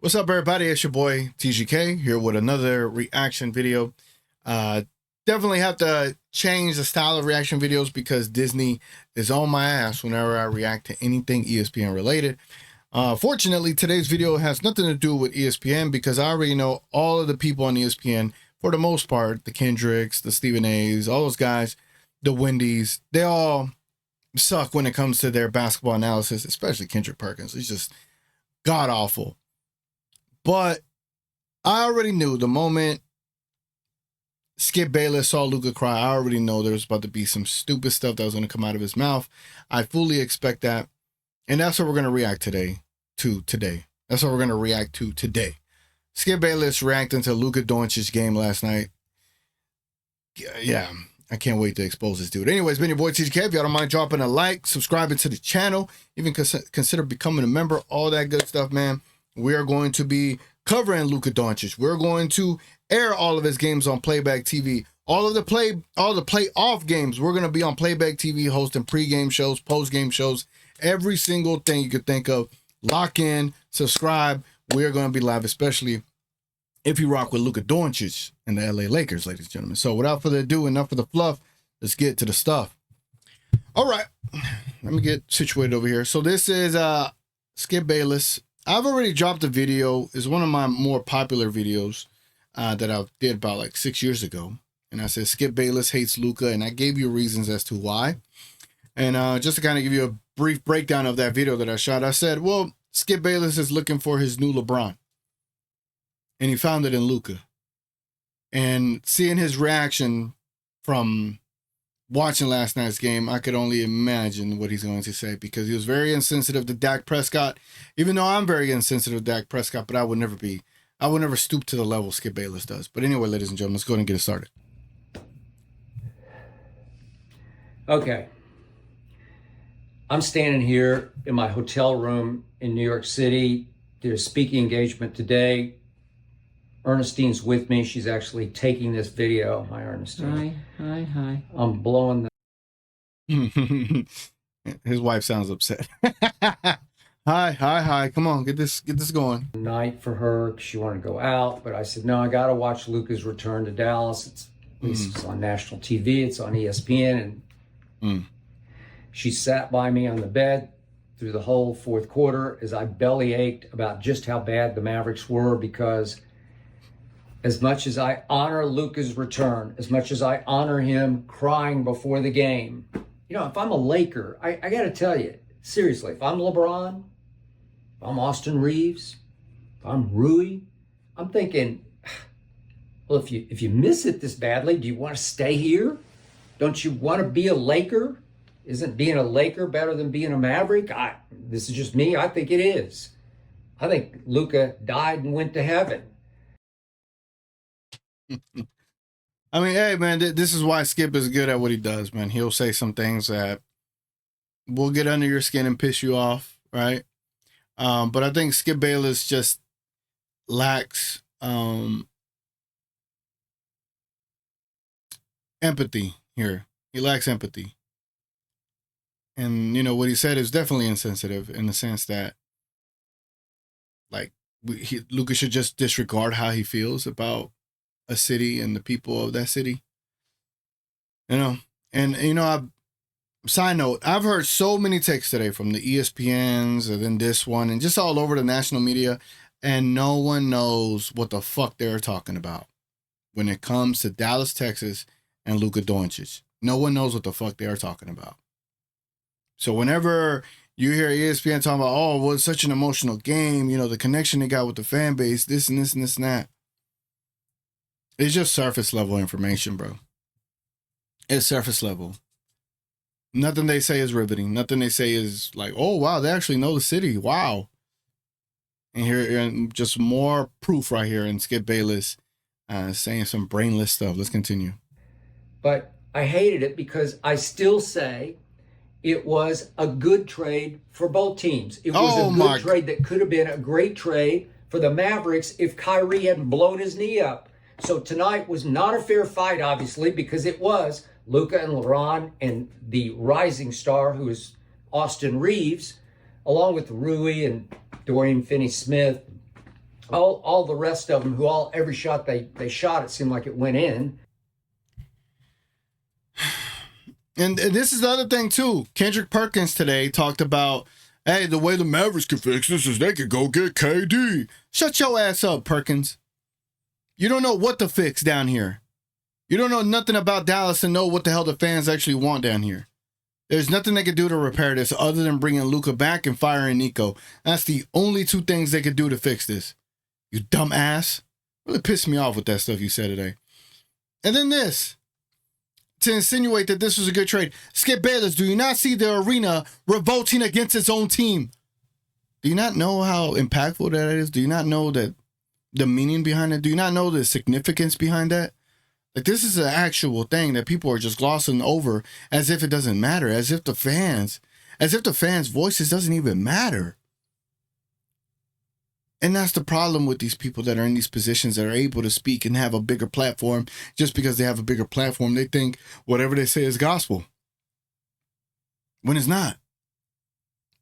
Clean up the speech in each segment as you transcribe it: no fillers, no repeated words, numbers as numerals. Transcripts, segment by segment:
What's up, everybody? It's your boy TGK here with another reaction video. Definitely have to change the style of reaction videos because Disney is on my ass whenever I react to anything ESPN related. Fortunately, today's video has nothing to do with ESPN because I already know all of the people on ESPN for the most part, the Kendricks, the Stephen A's, all those guys, the Wendy's, they all suck when it comes to their basketball analysis, especially Kendrick Perkins. He's just god awful. But I already knew the moment Skip Bayless saw Luka cry, I already know there was about to be some stupid stuff that was going to come out of his mouth. I fully expect that. And that's what we're going to react today. That's what we're going to react to today. Skip Bayless reacting to Luka Doncic's game last night. Yeah, I can't wait to expose this dude. Anyways, been your boy TGK. If y'all don't mind dropping a like, subscribing to the channel, even consider becoming a member, all that good stuff, man. We are going to be covering Luka Doncic. We're going to air all of his games on Playback TV. All the playoff games, we're going to be on Playback TV, hosting pregame shows, postgame shows, every single thing you could think of. Lock in, subscribe. We are going to be live, especially if you rock with Luka Doncic and the LA Lakers, ladies and gentlemen. So without further ado, enough of the fluff. Let's get to the stuff. All right, let me get situated over here. So this is Skip Bayless. I've already dropped a video. It's one of my more popular videos that I did about like 6 years ago. And I said, Skip Bayless hates Luka. And I gave you reasons as to why. And just to kind of give you a brief breakdown of that video that I shot, I said, well, Skip Bayless is looking for his new LeBron. And he found it in Luka. And seeing his reaction from watching last night's game, I could only imagine what he's going to say, because he was very insensitive to Dak Prescott, even though I'm very insensitive to Dak Prescott, but I would never stoop to the level Skip Bayless does. But anyway, ladies and gentlemen, let's go ahead and get it started. Okay. I'm standing here in my hotel room in New York City. Did a speaking engagement today. Ernestine's with me. She's actually taking this video. Hi, Ernestine. Hi. I'm blowing the... His wife sounds upset. Hi. Come on, get this going. Night for her. She wanted to go out, but I said, no, I got to watch Luka's return to Dallas. At least it's on national TV. It's on ESPN. And she sat by me on the bed through the whole fourth quarter as I belly ached about just how bad the Mavericks were, because as much as I honor Luka's return, as much as I honor him crying before the game, you know, if I'm a Laker, I got to tell you, seriously, if I'm LeBron, if I'm Austin Reeves, if I'm Rui, I'm thinking, well, if you miss it this badly, do you want to stay here? Don't you want to be a Laker? Isn't being a Laker better than being a Maverick? This is just me. I think it is. I think Luka died and went to heaven. I mean, hey, man, this is why Skip is good at what he does, man. He'll say some things that will get under your skin and piss you off, right? But I think Skip Bayless just lacks empathy here. He lacks empathy. And, you know, what he said is definitely insensitive in the sense that, like, Luka should just disregard how he feels about a city and the people of that city, you know. And you know, side note, I've heard so many texts today from the ESPNs and then this one and just all over the national media, and no one knows what the fuck they're talking about when it comes to Dallas, Texas and Luka Doncic. No one knows what the fuck they are talking about. So whenever you hear ESPN talking about, oh, well, it's such an emotional game, you know, the connection they got with the fan base, this and this and this and that, it's just surface level information, bro. It's surface level. Nothing they say is riveting. Nothing they say is like, oh, wow, they actually know the city. Wow. And here, and just more proof right here in Skip Bayless saying some brainless stuff. Let's continue. But I hated it because I still say it was a good trade for both teams. It was a good trade that could have been a great trade for the Mavericks if Kyrie hadn't blown his knee up. So tonight was not a fair fight, obviously, because it was Luka and LeBron and the rising star, who is Austin Reeves, along with Rui and Dorian Finney-Smith, all the rest of them, every shot they shot, it seemed like it went in. And this is the other thing too. Kendrick Perkins today talked about, hey, the way the Mavericks could fix this is they could go get KD. Shut your ass up, Perkins. You don't know what to fix down here. You don't know nothing about Dallas to know what the hell the fans actually want down here. There's nothing they could do to repair this other than bringing Luka back and firing Nico. That's the only two things they could do to fix this. You dumb ass. Really pissed me off with that stuff you said today. And then this. To insinuate that this was a good trade. Skip Bayless, do you not see the arena revolting against its own team? Do you not know how impactful that is? Do you not know that the meaning behind it? Do you not know the significance behind that? Like, this is an actual thing that people are just glossing over as if it doesn't matter, as if the fans' voices doesn't even matter. And that's the problem with these people that are in these positions that are able to speak and have a bigger platform. Just because they have a bigger platform, they think whatever they say is gospel. When it's not.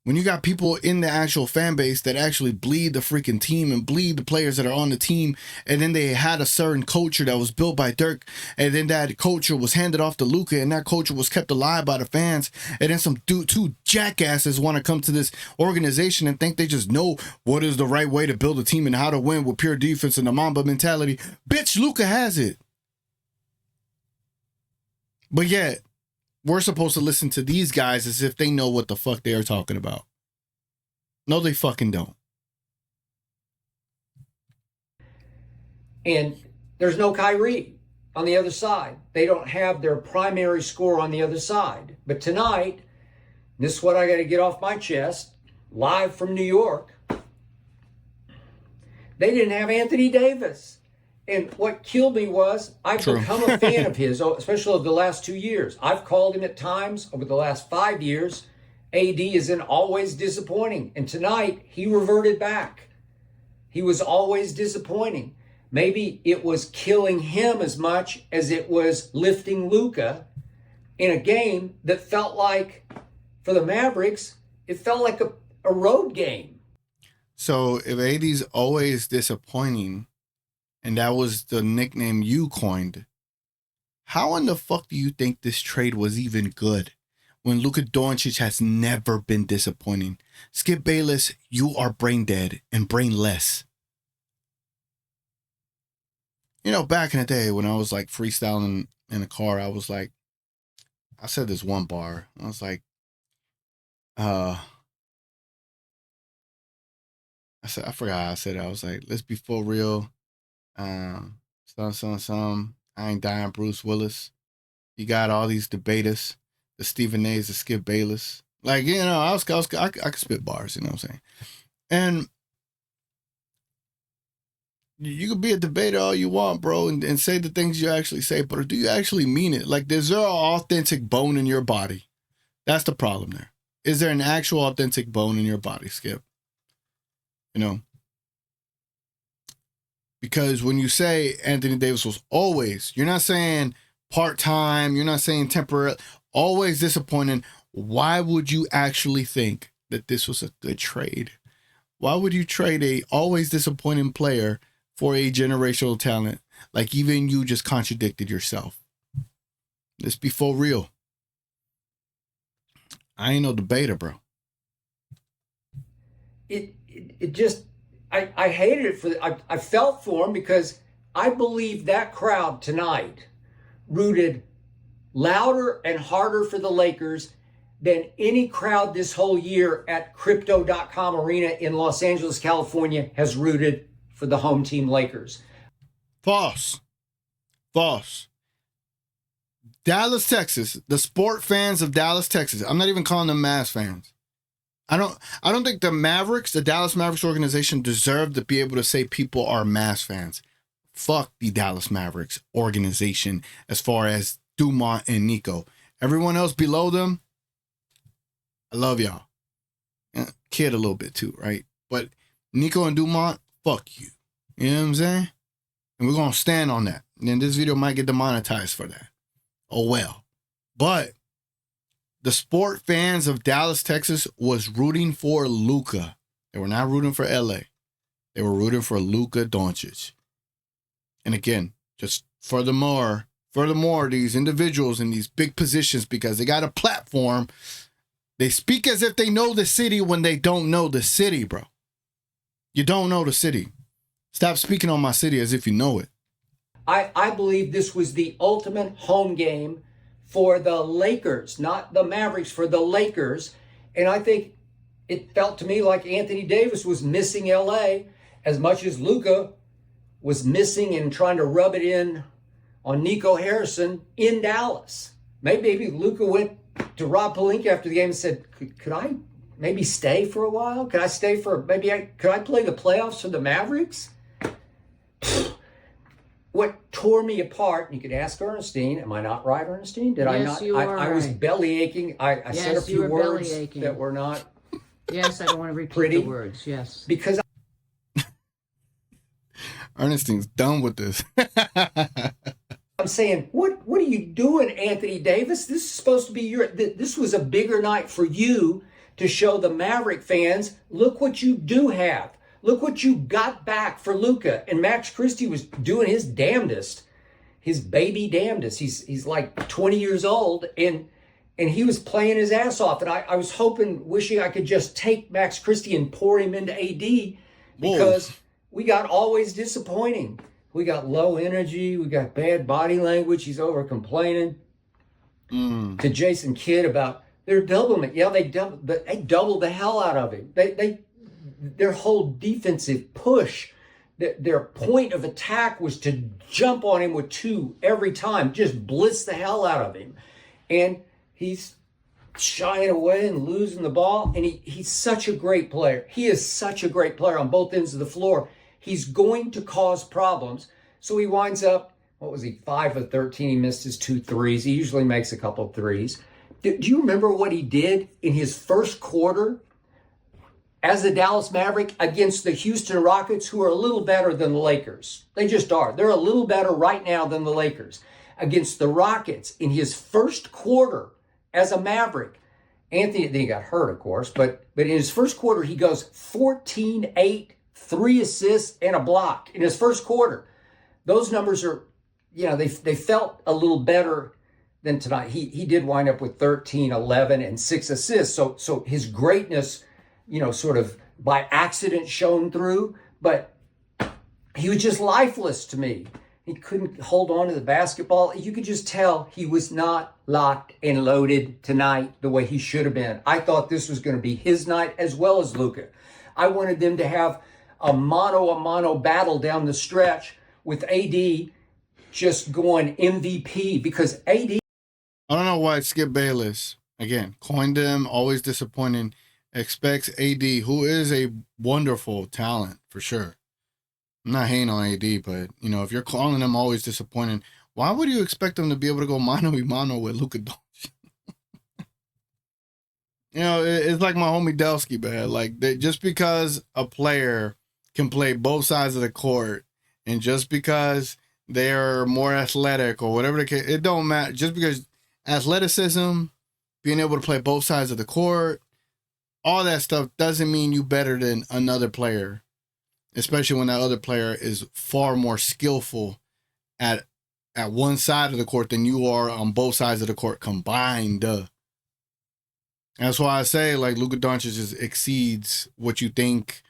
When you got people in the actual fan base that actually bleed the freaking team and bleed the players that are on the team, and then they had a certain culture that was built by Dirk, and then that culture was handed off to Luka, and that culture was kept alive by the fans, and then some two jackasses want to come to this organization and think they just know what is the right way to build a team and how to win with pure defense and the Mamba mentality. Bitch, Luka has it. But yet, we're supposed to listen to these guys as if they know what the fuck they are talking about. No, they fucking don't. And there's no Kyrie on the other side. They don't have their primary scorer on the other side. But tonight, this is what I got to get off my chest, live from New York. They didn't have Anthony Davis. And what killed me was I've become a fan of his, especially over the last 2 years. I've called him at times over the last 5 years. AD isn't always disappointing. And tonight, he reverted back. He was always disappointing. Maybe it was killing him as much as it was lifting Luka in a game that felt like, for the Mavericks, it felt like a road game. So if AD's always disappointing, and that was the nickname you coined, how in the fuck do you think this trade was even good when Luka Doncic has never been disappointing? Skip Bayless, you are brain dead and brainless. You know, back in the day when I was like freestyling in a car, I was like, I said this one bar. I was like, I forgot how I said it. I was like, let's be for real. Some. I ain't dying, Bruce Willis. You got all these debaters, the Stephen A's, the Skip Bayless. Like, you know, I could spit bars, you know what I'm saying? And you could be a debater all you want, bro, and say the things you actually say, but do you actually mean it? Like, is there an authentic bone in your body? That's the problem there. Is there an actual authentic bone in your body, Skip? You know? Because when you say Anthony Davis was always, you're not saying part-time, you're not saying temporary, always disappointing. Why would you actually think that this was a good trade? Why would you trade a always disappointing player for a generational talent? Like, even you just contradicted yourself. Let's be for real. I ain't no debater, bro. It just, I hated it I felt for him because I believe that crowd tonight rooted louder and harder for the Lakers than any crowd this whole year at Crypto.com Arena in Los Angeles, California has rooted for the home team Lakers. False. Dallas, Texas, the sport fans of Dallas, Texas. I'm not even calling them Mavs fans. I don't think the Mavericks, the Dallas Mavericks organization, deserve to be able to say people are Mavs fans. Fuck the Dallas Mavericks organization as far as Dumont and Nico. Everyone else below them, I love y'all. Kid a little bit too, right? But Nico and Dumont, fuck you. You know what I'm saying? And we're going to stand on that. And then this video might get demonetized for that. Oh, well. But the sport fans of Dallas, Texas was rooting for Luka. They were not rooting for LA. They were rooting for Luka Doncic. And again, just furthermore, these individuals in these big positions, because they got a platform, they speak as if they know the city when they don't know the city, bro. You don't know the city. Stop speaking on my city as if you know it. I believe this was the ultimate home game for the Lakers, not the Mavericks, for the Lakers. And I think it felt to me like Anthony Davis was missing LA as much as Luka was missing and trying to rub it in on Nico Harrison in Dallas. Maybe Luka went to Rob Pelinka after the game and said, could I maybe stay for a while? Could I stay for, could I play the playoffs for the Mavericks? What tore me apart, and you could ask Ernestine, am I not right, Ernestine? Did I not? You are I was right. belly aching. I said a few words that were not Yes, I don't want to repeat pretty the words, yes. because Ernestine's done with this. I'm saying, what are you doing, Anthony Davis? This is supposed to be this was a bigger night for you to show the Maverick fans, look what you do have. Look what you got back for Luka. And Max Christie was doing his damnedest, his baby damnedest. He's like 20 years old, and he was playing his ass off. And I was wishing I could just take Max Christie and pour him into AD, because we got always disappointing. We got low energy. We got bad body language. He's over complaining to Jason Kidd about their doublement. Yeah, they doubled the hell out of him. Their whole defensive push, their point of attack was to jump on him with two every time, just blitz the hell out of him. And he's shying away and losing the ball. And he's such a great player. He is such a great player on both ends of the floor. He's going to cause problems. So he winds up, 5 of 13. He missed his 2 threes. He usually makes a couple of threes. Do you remember what he did in his first quarter as a Dallas Maverick against the Houston Rockets, who are a little better than the Lakers? They just are. They're a little better right now than the Lakers. Against the Rockets in his first quarter as a Maverick, Anthony, then he got hurt, of course, but in his first quarter, he goes 14-8, 3 assists, and a block in his first quarter. Those numbers are, they felt a little better than tonight. He did wind up with 13, 11, and 6 assists. So his greatness, sort of by accident shone through, but he was just lifeless to me. He couldn't hold on to the basketball. You could just tell he was not locked and loaded tonight the way he should have been. I thought this was going to be his night as well as Luka. I wanted them to have a mano battle down the stretch with AD just going MVP, because AD... I don't know why Skip Bayless, again, coined him, always disappointing, expects AD, who is a wonderful talent for sure. I'm not hating on AD, but, if you're calling him always disappointing, why would you expect him to be able to go mano-a-mano with Luka Doncic? It's like my homie Delsky, man. Like, just because a player can play both sides of the court, and just because they're more athletic or whatever the case, it don't matter. Just because athleticism, being able to play both sides of the court, all that stuff doesn't mean you better than another player. Especially when that other player is far more skillful at one side of the court than you are on both sides of the court combined. That's why I say, like, Luka Doncic just exceeds what you think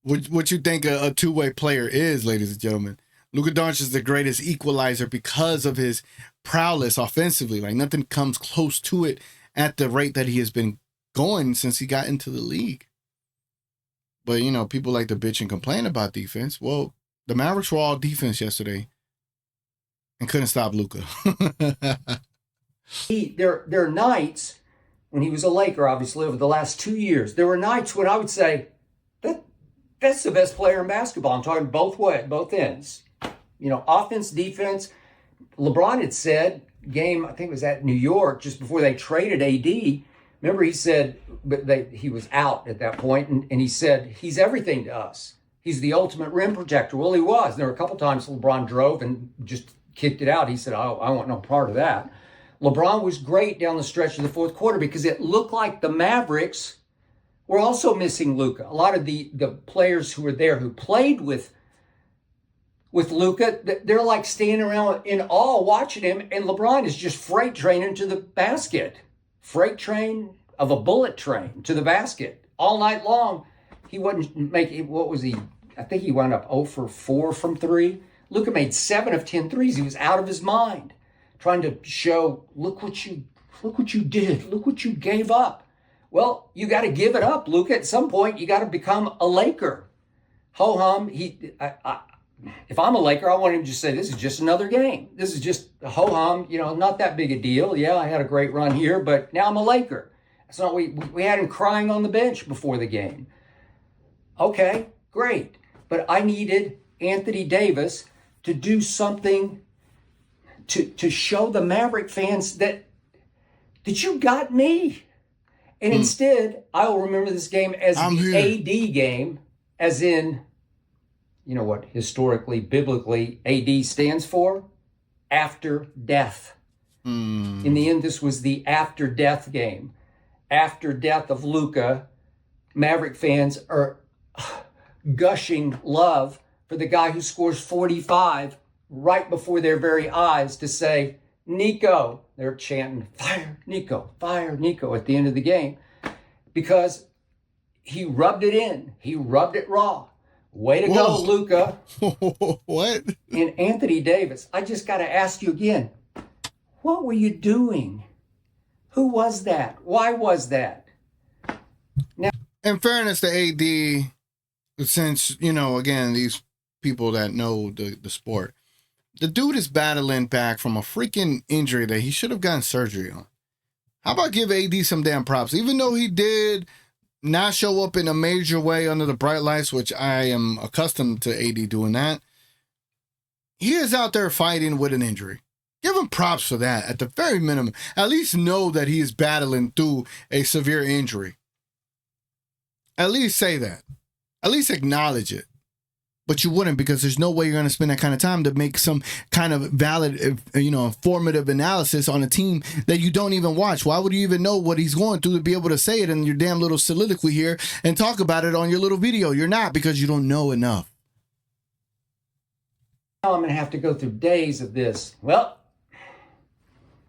what you think a two-way player is, ladies and gentlemen. Luka Doncic is the greatest equalizer because of his prowess offensively. Like, nothing comes close to it at the rate that he has been going since he got into the league. But, people like to bitch and complain about defense. Well, the Mavericks were all defense yesterday and couldn't stop Luka. There are nights when he was a Laker, obviously, over the last 2 years. There were nights when I would say, that's the best player in basketball. I'm talking both ends. Offense, defense. LeBron had said, I think it was at New York, just before they traded AD. Remember, he said, he was out at that point, and he said, he's everything to us. He's the ultimate rim protector. Well, he was. And there were a couple times LeBron drove and just kicked it out. He said, oh, I want no part of that. LeBron was great down the stretch of the fourth quarter because it looked like the Mavericks We're also missing Luka. A lot of the players who were there who played with Luka, they're like standing around in awe watching him, and LeBron is just freight training to the basket. Freight train of a bullet train to the basket all night long. He wasn't making, what was he? I think he wound up 0 for 4 from 3. Luka made 7 of 10 threes. He was out of his mind, trying to show, look what you did. Look what you gave up. Well, you got to give it up, Luka. At some point, you got to become a Laker. Ho-hum. If I'm a Laker, I want him to just say, this is just another game. This is just a ho-hum, not that big a deal. Yeah, I had a great run here, but now I'm a Laker. That's not we had him crying on the bench before the game. Okay, great. But I needed Anthony Davis to do something to show the Maverick fans that you got me. And instead, I will remember this game as the AD game, as in, you know what historically, biblically, AD stands for? After death. In the end, this was the after death game. After death of Luka, Maverick fans are gushing love for the guy who scores 45 right before their very eyes to say, Nico. They're chanting, fire Nico at the end of the game, because he rubbed it in. He rubbed it raw. Way to go, Luka. What? And Anthony Davis, I just got to ask you again, what were you doing? Who was that? Why was that? Now, in fairness to AD, since, again, these people that know the sport, the dude is battling back from a freaking injury that he should have gotten surgery on. How about give AD some damn props? Even though he did not show up in a major way under the bright lights, which I am accustomed to AD doing that, he is out there fighting with an injury. Give him props for that at the very minimum. At least know that he is battling through a severe injury. At least say that. At least acknowledge it. But you wouldn't, because there's no way you're going to spend that kind of time to make some kind of valid, informative analysis on a team that you don't even watch. Why would you even know what he's going through to be able to say it in your damn little soliloquy here and talk about it on your little video? You're not, because you don't know enough. now I'm going to have to go through days of this. Well,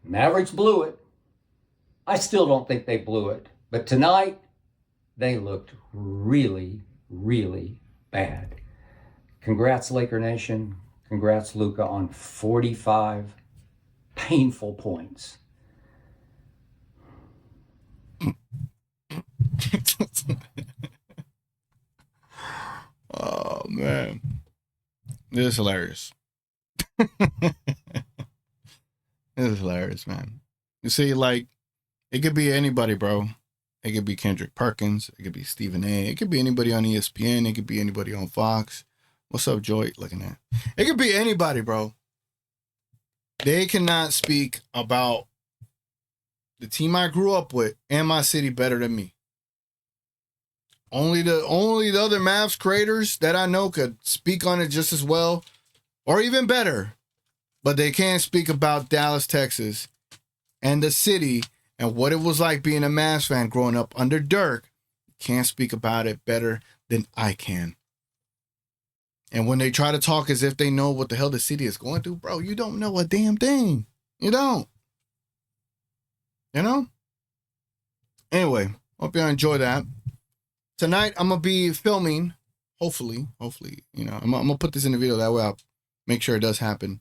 Mavericks blew it. I still don't think they blew it. But tonight, they looked really, really bad. Congrats, Laker Nation. Congrats, Luka, on 45 painful points. Oh, man. This is hilarious. This is hilarious, man. You see, it could be anybody, bro. It could be Kendrick Perkins. It could be Stephen A. It could be anybody on ESPN. It could be anybody on Fox. What's up, Joy? Looking at. It could be anybody, bro. They cannot speak about the team I grew up with and my city better than me. Only the other Mavs creators that I know could speak on it just as well, or even better. But they can't speak about Dallas, Texas, and the city and what it was like being a Mavs fan growing up under Dirk. Can't speak about it better than I can. And when they try to talk as if they know what the hell the city is going through, bro, you don't know a damn thing. You don't. You know? Anyway, hope you enjoy that. Tonight, I'm going to be filming, hopefully, I'm going to put this in the video, that way I'll make sure it does happen.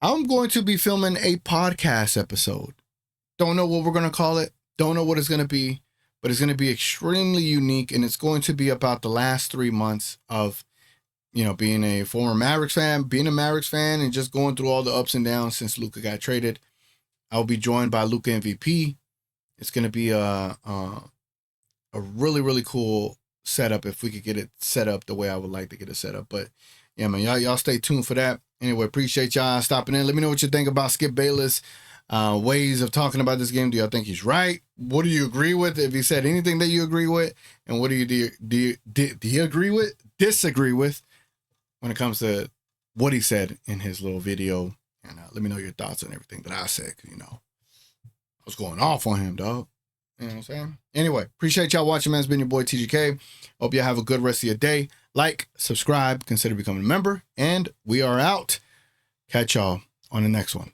I'm going to be filming a podcast episode. Don't know what we're going to call it. Don't know what it's going to be, but it's going to be extremely unique, and it's going to be about the last 3 months of, being a former Mavericks fan, being a Mavericks fan, and just going through all the ups and downs since Luka got traded. I'll be joined by Luka MVP. It's going to be a really, really cool setup if we could get it set up the way I would like to get it set up. But yeah, man, y'all stay tuned for that. Anyway, appreciate y'all stopping in. Let me know what you think about Skip Bayless ways of talking about this game. Do y'all think he's right? What do you agree with? If he said anything that you agree with, and what do you agree with, disagree with when it comes to what he said in his little video? And let me know your thoughts on everything that I said. 'Cause, I was going off on him, dog. You know what I'm saying? Anyway, appreciate y'all watching, man. It's been your boy TGK. Hope y'all have a good rest of your day. Like, subscribe, consider becoming a member, and we are out. Catch y'all on the next one.